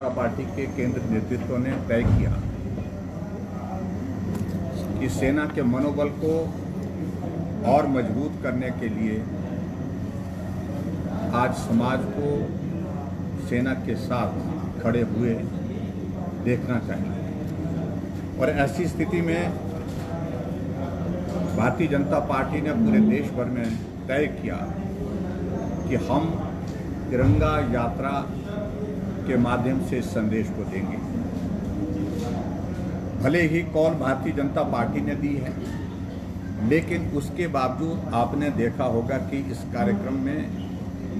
Party के केंद्र नेतृत्व ने तय किया कि सेना के मनोबल को और मजबूत करने के लिए आज समाज को सेना के साथ खड़े हुए देखना चाहिए। और ऐसी स्थिति में भारतीय जनता पार्टी ने पूरे देश भर में तय किया कि हम तिरंगा यात्रा के माध्यम से इस संदेश को देंगे। भले ही कॉल भारतीय जनता पार्टी ने दी है, लेकिन उसके बावजूद आपने देखा होगा कि इस कार्यक्रम में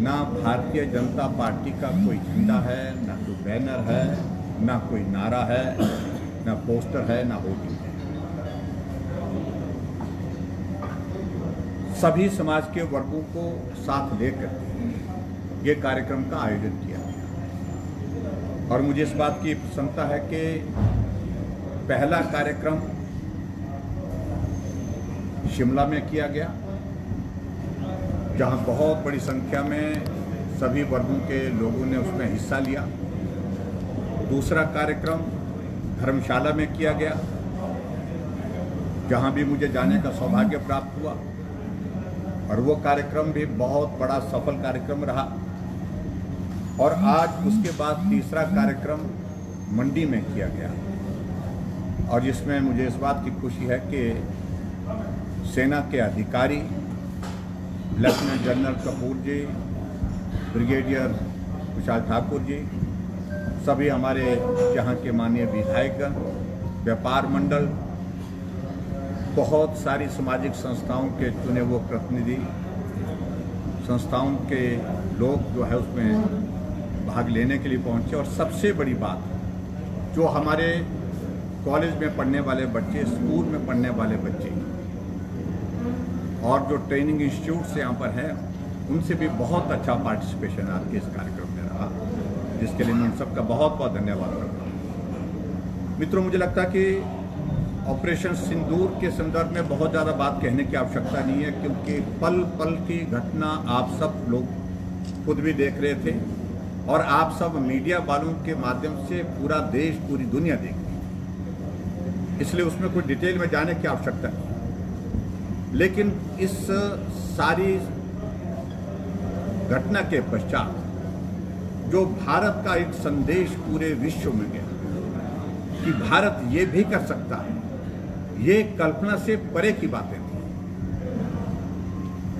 ना भारतीय जनता पार्टी का कोई झंडा है, ना कोई बैनर है, ना कोई नारा है, ना पोस्टर है, ना होर्डिंग है। सभी समाज के वर्गों को साथ लेकर ये कार्यक्रम का आयोजन किया गया। और मुझे इस बात की प्रसन्नता है कि पहला कार्यक्रम शिमला में किया गया, जहां बहुत बड़ी संख्या में सभी वर्गों के लोगों ने उसमें हिस्सा लिया। दूसरा कार्यक्रम धर्मशाला में किया गया, जहां भी मुझे जाने का सौभाग्य प्राप्त हुआ, और वो कार्यक्रम भी बहुत बड़ा सफल कार्यक्रम रहा। और आज उसके बाद तीसरा कार्यक्रम मंडी में किया गया, और जिसमें मुझे इस बात की खुशी है कि सेना के अधिकारी लेफ्टिनेंट जनरल कपूर जी, ब्रिगेडियर कुशाल ठाकुर जी, सभी हमारे यहाँ के माननीय विधायकगण, व्यापार मंडल, बहुत सारी सामाजिक संस्थाओं के चुने हुए प्रतिनिधि, संस्थाओं के लोग जो है उसमें भाग लेने के लिए पहुंचे। और सबसे बड़ी बात, जो हमारे कॉलेज में पढ़ने वाले बच्चे, स्कूल में पढ़ने वाले बच्चे और जो ट्रेनिंग इंस्टीट्यूट से यहाँ पर हैं, उनसे भी बहुत अच्छा पार्टिसिपेशन आज के इस कार्यक्रम में रहा, जिसके लिए मैं उन सबका बहुत बहुत धन्यवाद करता हूँ। मित्रों, मुझे लगता है कि ऑपरेशन सिंदूर के संदर्भ में बहुत ज़्यादा बात कहने की आवश्यकता नहीं है, क्योंकि पल पल की घटना आप सब लोग खुद भी देख रहे थे, और आप सब मीडिया वालों के माध्यम से पूरा देश, पूरी दुनिया देख रही है, इसलिए उसमें कोई डिटेल में जाने की आवश्यकता नहीं। लेकिन इस सारी घटना के पश्चात जो भारत का एक संदेश पूरे विश्व में गया कि भारत ये भी कर सकता है, ये कल्पना से परे की बातें थी।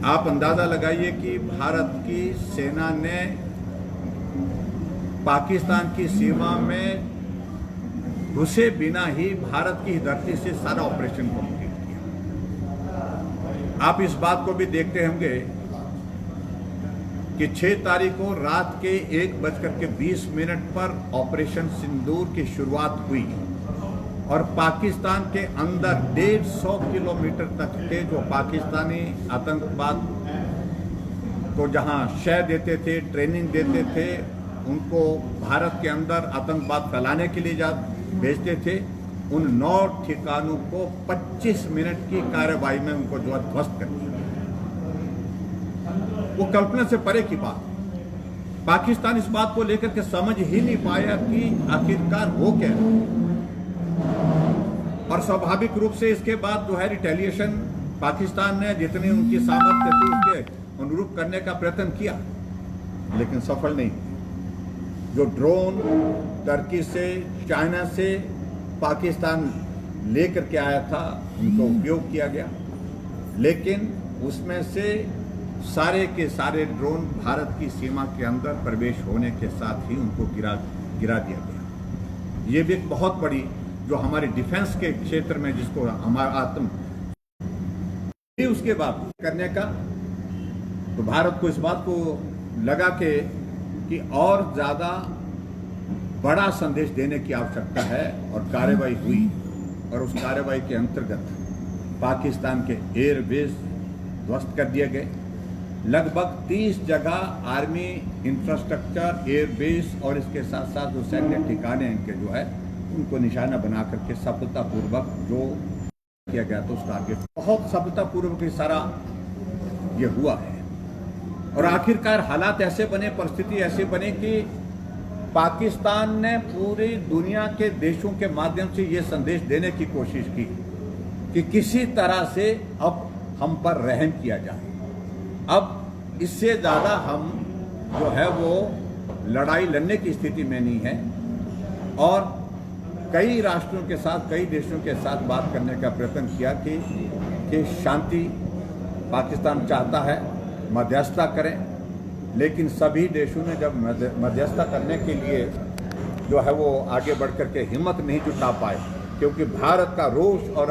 आप अंदाजा लगाइए कि भारत की सेना ने पाकिस्तान की सीमा में घुसे बिना ही भारत की धरती से सारा ऑपरेशन कंप्लीट किया। आप इस बात को भी देखते होंगे कि 6 तारीख को रात के 1:20 पर ऑपरेशन सिंदूर की शुरुआत हुई, और पाकिस्तान के अंदर 150 किलोमीटर तक के जो पाकिस्तानी आतंकवाद को जहां शय देते थे, ट्रेनिंग देते थे, उनको भारत के अंदर आतंकवाद फैलाने के लिए भेजते थे, उन 9 ठिकानों को 25 मिनट की कार्रवाई में उनको जो है ध्वस्त कर दिया। वो कल्पना से परे की बात। पाकिस्तान इस बात को लेकर के समझ ही नहीं पाया कि आखिरकार हो क्या, और स्वाभाविक रूप से इसके बाद जो है रिटेलिएशन पाकिस्तान ने जितनी उनकी सामर्थ्य थी उसके अनुरूप करने का प्रयत्न किया, लेकिन सफल नहीं। जो ड्रोन टर्की से, चाइना से पाकिस्तान लेकर के आया था, उनका उपयोग किया गया, लेकिन उसमें से सारे के सारे ड्रोन भारत की सीमा के अंदर प्रवेश होने के साथ ही उनको गिरा दिया गया। ये भी एक बहुत बड़ी, जो हमारे डिफेंस के क्षेत्र में जिसको हमारा उसके बाद करने का, तो भारत को इस बात को लगा कि और ज़्यादा बड़ा संदेश देने की आवश्यकता है, और कार्रवाई हुई। और उस कार्रवाई के अंतर्गत पाकिस्तान के एयरबेस ध्वस्त कर दिए गए। लगभग 30 जगह आर्मी इंफ्रास्ट्रक्चर, एयरबेस और इसके साथ साथ जो सैन्य ठिकाने इनके जो है उनको निशाना बना करके सफलतापूर्वक जो किया गया था उस टारगेट, बहुत सफलतापूर्वक ये सारा ये हुआ है। और आखिरकार हालात ऐसे बने, परिस्थिति ऐसे बने कि पाकिस्तान ने पूरी दुनिया के देशों के माध्यम से ये संदेश देने की कोशिश की कि किसी तरह से अब हम पर रहम किया जाए। अब इससे ज़्यादा हम जो है वो लड़ाई लड़ने की स्थिति में नहीं है और कई राष्ट्रों के साथ, कई देशों के साथ बात करने का प्रयत्न किया कि शांति पाकिस्तान चाहता है, मध्यस्थता करें, लेकिन सभी देशों ने जब मध्यस्थता करने के लिए जो है वो आगे बढ़ करके हिम्मत नहीं जुटा पाए, क्योंकि भारत का रोष और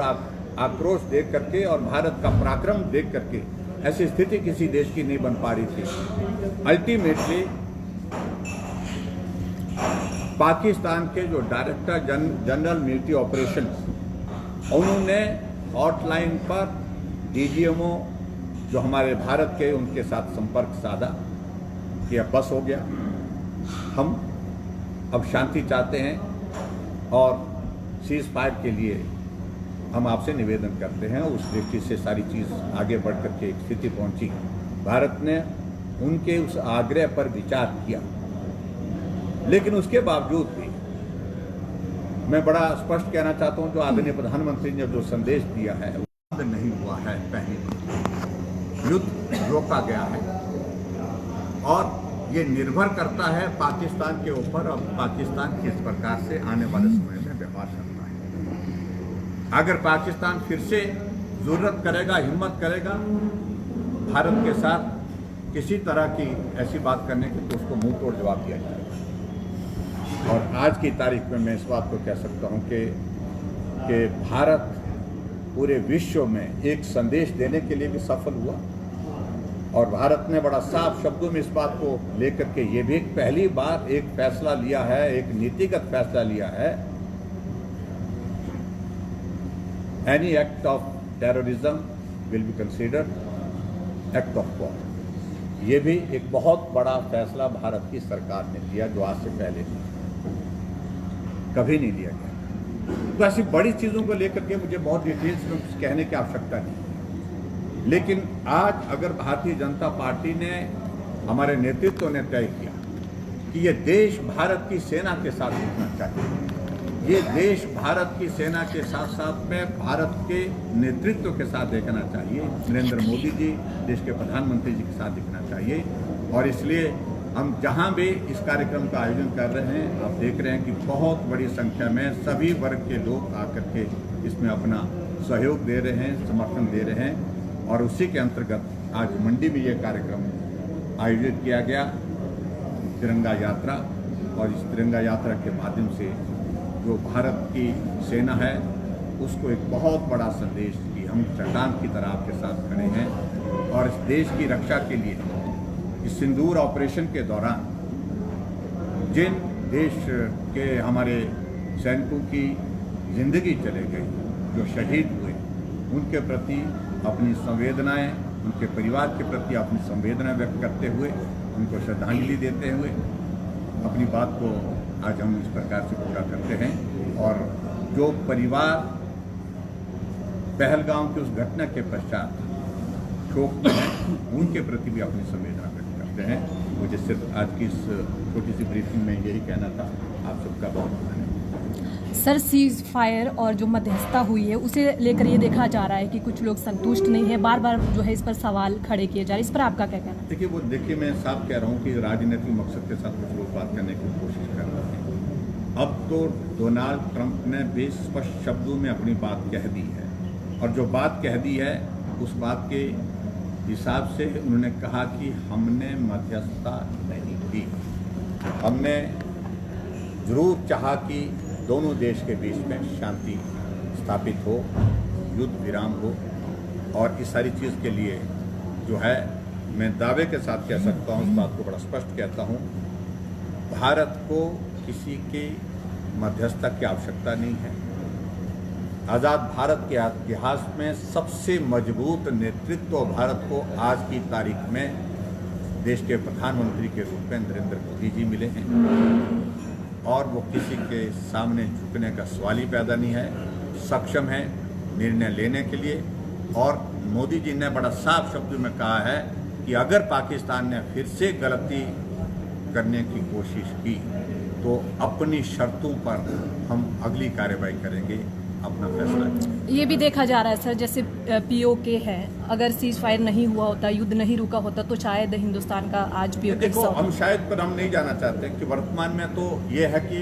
आक्रोश देख करके और भारत का पराक्रम देख करके ऐसी स्थिति किसी देश की नहीं बन पा रही थी। अल्टीमेटली पाकिस्तान के जो डायरेक्टर जनरल मिलिट्री ऑपरेशंस, उन्होंने हॉटलाइन पर डीजीएमओ जो हमारे भारत के, उनके साथ संपर्क साधा कि अब बस हो गया, हम अब शांति चाहते हैं और सीज फायर के लिए हम आपसे निवेदन करते हैं। उस दृष्टि से सारी चीज़ आगे बढ़ करके एक स्थिति पहुंची। भारत ने उनके उस आग्रह पर विचार किया, लेकिन उसके बावजूद भी मैं बड़ा स्पष्ट कहना चाहता हूं, जो आदरणीय प्रधानमंत्री ने जो संदेश दिया है वो नहीं हुआ है। पहली युद्ध रोका गया है और ये निर्भर करता है पाकिस्तान के ऊपर और पाकिस्तान किस प्रकार से आने वाले समय में व्यवहार करता है। अगर पाकिस्तान फिर से जरूरत करेगा, हिम्मत करेगा भारत के साथ किसी तरह की ऐसी बात करने की, तो उसको मुंह तोड़ जवाब दिया जाएगा। और आज की तारीख में मैं इस बात को कह सकता हूं कि भारत पूरे विश्व में एक संदेश देने के लिए भी सफल हुआ और भारत ने बड़ा साफ शब्दों में इस बात को लेकर के ये भी पहली बार एक फैसला लिया है, एक नीतिगत फैसला लिया है, any act of terrorism will be considered act of war. ये भी एक बहुत बड़ा फैसला भारत की सरकार ने लिया, जो आज से पहले कभी नहीं लिया गया। तो ऐसी बड़ी चीज़ों को लेकर के मुझे बहुत डिटेल्स में कुछ कहने की आवश्यकता नहीं, लेकिन आज अगर भारतीय जनता पार्टी ने, हमारे नेतृत्व ने तय किया कि ये देश भारत की सेना के साथ दिखना चाहिए, ये देश भारत की सेना के साथ साथ में भारत के नेतृत्व के साथ देखना चाहिए, नरेंद्र मोदी जी देश के प्रधानमंत्री जी के साथ दिखना चाहिए। और इसलिए हम जहां भी इस कार्यक्रम का आयोजन कर रहे हैं, आप देख रहे हैं कि बहुत बड़ी संख्या में सभी वर्ग के लोग आकर के इसमें अपना सहयोग दे रहे हैं, समर्थन दे रहे हैं। और उसी के अंतर्गत आज मंडी में ये कार्यक्रम आयोजित किया गया, तिरंगा यात्रा, और इस तिरंगा यात्रा के माध्यम से जो भारत की सेना है उसको एक बहुत बड़ा संदेश कि हम चट्टान की तरह आपके साथ खड़े हैं और इस देश की रक्षा के लिए इस सिंदूर ऑपरेशन के दौरान जिन देश के हमारे सैनिकों की जिंदगी चले गई, जो शहीद हुए, उनके प्रति अपनी संवेदनाएं, उनके परिवार के प्रति अपनी संवेदना व्यक्त करते हुए, उनको श्रद्धांजलि देते हुए अपनी बात को आज हम इस प्रकार से पूरा करते हैं। और जो परिवार पहलगाम की उस घटना के पश्चात शोक में है, उनके प्रति भी अपनी संवेदना व्यक्त करते हैं। मुझे सिर्फ आज की इस छोटी सी ब्रीफिंग में यही कहना था। आप सबका बहुत धन्यवाद। सर, सीज फायर और जो मध्यस्थता हुई है उसे लेकर ये देखा जा रहा है कि कुछ लोग संतुष्ट नहीं है, बार बार जो है इस पर सवाल खड़े किए जा रहे हैं, इस पर आपका क्या कहना है? देखिए मैं साफ कह रहा हूँ कि राजनीतिक मकसद के साथ कुछ लोग बात करने की कोशिश कर रहे हैं। अब तो डोनाल्ड ट्रंप ने बेस्पष्ट शब्दों में अपनी बात कह दी है, और जो बात कह दी है उस बात के हिसाब से उन्होंने कहा कि हमने मध्यस्थता नहीं की। हमने जरूर चाहा कि दोनों देश के बीच में शांति स्थापित हो, युद्ध विराम हो, और इस सारी चीज़ के लिए जो है मैं दावे के साथ कह सकता हूँ, इस बात को बड़ा स्पष्ट कहता हूँ, भारत को किसी के मध्यस्थता की आवश्यकता नहीं है। आज़ाद भारत के इतिहास में सबसे मजबूत नेतृत्व भारत को आज की तारीख में देश के प्रधानमंत्री के रूप में नरेंद्र मोदी जी मिले हैं, और वो किसी के सामने झुकने का सवाल ही पैदा नहीं है, सक्षम है निर्णय लेने के लिए। और मोदी जी ने बड़ा साफ शब्दों में कहा है कि अगर पाकिस्तान ने फिर से गलती करने की कोशिश की तो अपनी शर्तों पर हम अगली कार्रवाई करेंगे, अपना फैसला करेंगे। ये भी देखा जा रहा है सर, जैसे POK है, अगर सीज फायर नहीं हुआ होता, युद्ध नहीं रुका होता, तो शायद हिंदुस्तान का आज POK देखो, हम शायद पर हम नहीं जाना चाहते कि वर्तमान में तो ये है कि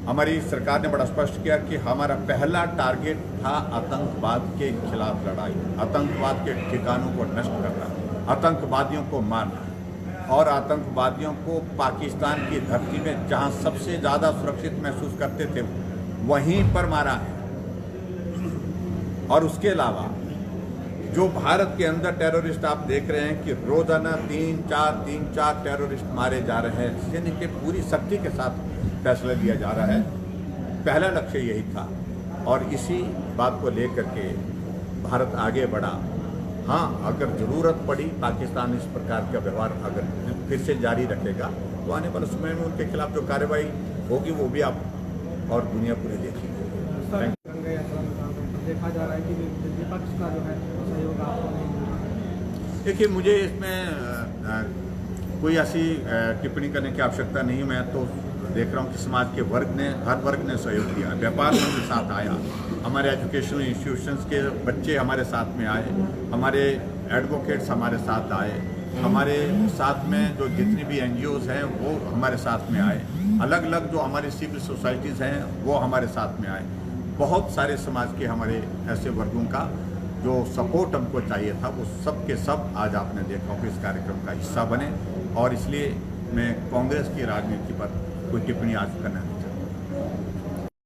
हमारी सरकार ने बड़ा स्पष्ट किया कि हमारा पहला टारगेट था आतंकवाद के खिलाफ लड़ाई, आतंकवाद के ठिकानों को नष्ट करना, आतंकवादियों को मारना और आतंकवादियों को पाकिस्तान की धरती में जहां सबसे ज़्यादा सुरक्षित महसूस करते थे वहीं पर मारा है। और उसके अलावा जो भारत के अंदर टेररिस्ट आप देख रहे हैं कि रोजाना 3-4 टेररिस्ट मारे जा रहे हैं, सैन्य के पूरी शक्ति के साथ फैसला लिया जा रहा है। पहला लक्ष्य यही था और इसी बात को लेकर के भारत आगे बढ़ा। हाँ, अगर ज़रूरत पड़ी पाकिस्तान इस प्रकार का व्यवहार अगर फिर से जारी रखेगा तो आने वाले समय में उनके खिलाफ जो कार्रवाई होगी वो भी आप और दुनिया पूरी देखेगी। देखा जा रहा है कि विपक्ष का जो है सहयोग आपको नहीं मिल रहा है। देखिए, मुझे इसमें कोई ऐसी टिप्पणी करने की आवश्यकता नहीं। मैं तो देख रहा हूँ कि समाज के हर वर्ग ने सहयोग दिया, व्यापार के साथ आया, हमारे एजुकेशनल इंस्टीट्यूशंस के बच्चे हमारे साथ में आए, हमारे एडवोकेट्स हमारे साथ आए, हमारे साथ में जो जितनी भी NGOs हैं वो हमारे साथ में आए, अलग अलग जो हमारी सिविल सोसाइटीज़ हैं वो हमारे साथ में आए। बहुत सारे समाज के हमारे ऐसे वर्गों का जो सपोर्ट हमको चाहिए था वो सब के सब आज आपने देखा कि इस कार्यक्रम का हिस्सा बने। और इसलिए मैं कांग्रेस की राजनीति पर कोई टिप्पणी आज करना नहीं